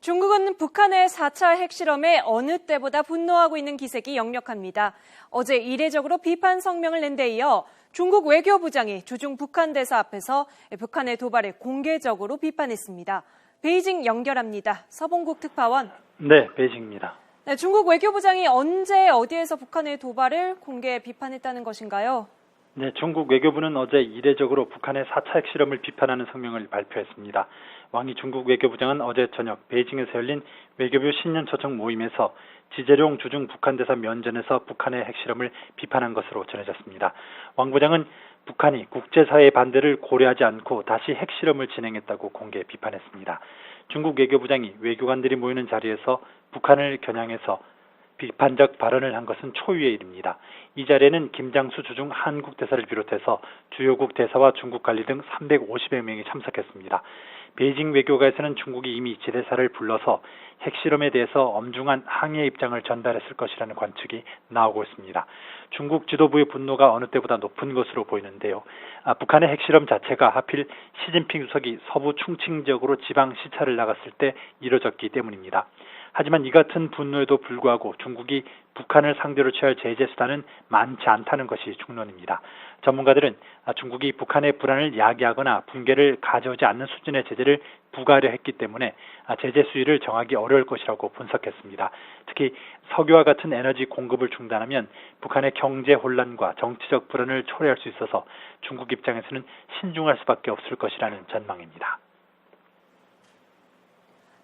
중국은 북한의 4차 핵실험에 어느 때보다 분노하고 있는 기색이 역력합니다. 어제 이례적으로 비판 성명을 낸 데 이어 중국 외교부장이 주중 북한 대사 앞에서 북한의 도발을 공개적으로 비판했습니다. 베이징 연결합니다. 서봉국 특파원. 네, 베이징입니다. 네, 중국 외교부장이 언제 어디에서 북한의 도발을 공개 비판했다는 것인가요? 네, 중국 외교부는 어제 이례적으로 북한의 4차 핵실험을 비판하는 성명을 발표했습니다. 왕이 중국 외교부장은 어제 저녁 베이징에서 열린 외교부 신년 초청 모임에서 지재룡 주중 북한 대사 면전에서 북한의 핵실험을 비판한 것으로 전해졌습니다. 왕 부장은 북한이 국제사회의 반대를 고려하지 않고 다시 핵실험을 진행했다고 공개 비판했습니다. 중국 외교부장이 외교관들이 모이는 자리에서 북한을 겨냥해서 비판적 발언을 한 것은 초유의 일입니다. 이 자리에는 김장수 주중 한국 대사를 비롯해서 주요국 대사와 중국 관리 등 350여 명이 참석했습니다. 베이징 외교가에서는 중국이 이미 지대사를 불러서 핵실험에 대해서 엄중한 항의의 입장을 전달했을 것이라는 관측이 나오고 있습니다. 중국 지도부의 분노가 어느 때보다 높은 것으로 보이는데요. 북한의 핵실험 자체가 하필 시진핑 주석이 서부 충칭 지역으로 지방 시찰을 나갔을 때 이뤄졌기 때문입니다. 하지만 이 같은 분노에도 불구하고 중국이 북한을 상대로 취할 제재 수단은 많지 않다는 것이 중론입니다. 전문가들은 중국이 북한의 불안을 야기하거나 붕괴를 가져오지 않는 수준의 제재를 부과하려 했기 때문에 제재 수위를 정하기 어려울 것이라고 분석했습니다. 특히 석유와 같은 에너지 공급을 중단하면 북한의 경제 혼란과 정치적 불안을 초래할 수 있어서 중국 입장에서는 신중할 수밖에 없을 것이라는 전망입니다.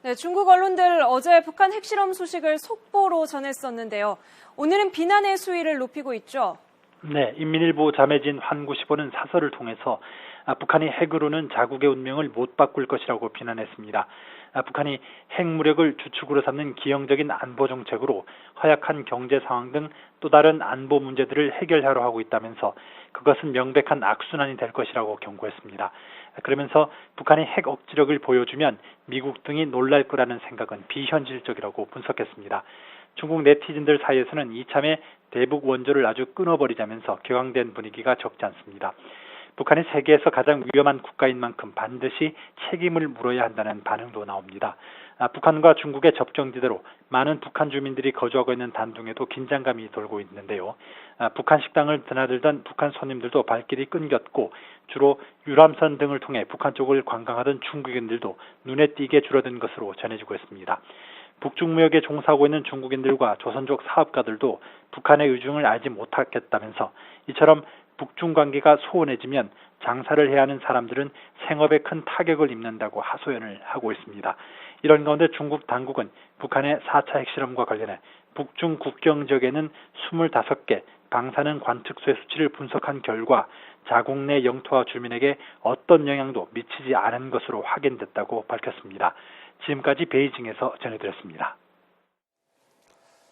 네, 중국 언론들 어제 북한 핵실험 소식을 속보로 전했었는데요. 오늘은 비난의 수위를 높이고 있죠. 네, 인민일보 자매진 환구시보는 사설을 통해서 북한이 핵으로는 자국의 운명을 못 바꿀 것이라고 비난했습니다. 북한이 핵무력을 주축으로 삼는 기형적인 안보 정책으로 허약한 경제 상황 등 또 다른 안보 문제들을 해결하려 하고 있다면서 그것은 명백한 악순환이 될 것이라고 경고했습니다. 그러면서 북한이 핵 억지력을 보여주면 미국 등이 놀랄 거라는 생각은 비현실적이라고 분석했습니다. 중국 네티즌들 사이에서는 이참에 대북 원조를 아주 끊어버리자면서 격앙된 분위기가 적지 않습니다. 북한이 세계에서 가장 위험한 국가인 만큼 반드시 책임을 물어야 한다는 반응도 나옵니다. 북한과 중국의 접경지대로 많은 북한 주민들이 거주하고 있는 단둥에도 긴장감이 돌고 있는데요. 북한 식당을 드나들던 북한 손님들도 발길이 끊겼고 주로 유람선 등을 통해 북한 쪽을 관광하던 중국인들도 눈에 띄게 줄어든 것으로 전해지고 있습니다. 북중무역에 종사하고 있는 중국인들과 조선족 사업가들도 북한의 의중을 알지 못하겠다면서 이처럼 북중 관계가 소원해지면 장사를 해야 하는 사람들은 생업에 큰 타격을 입는다고 하소연을 하고 있습니다. 이런 가운데 중국 당국은 북한의 4차 핵실험과 관련해 북중 국경 지역에는 25개 방사능 관측소의 수치를 분석한 결과 자국 내 영토와 주민에게 어떤 영향도 미치지 않은 것으로 확인됐다고 밝혔습니다. 지금까지 베이징에서 전해드렸습니다.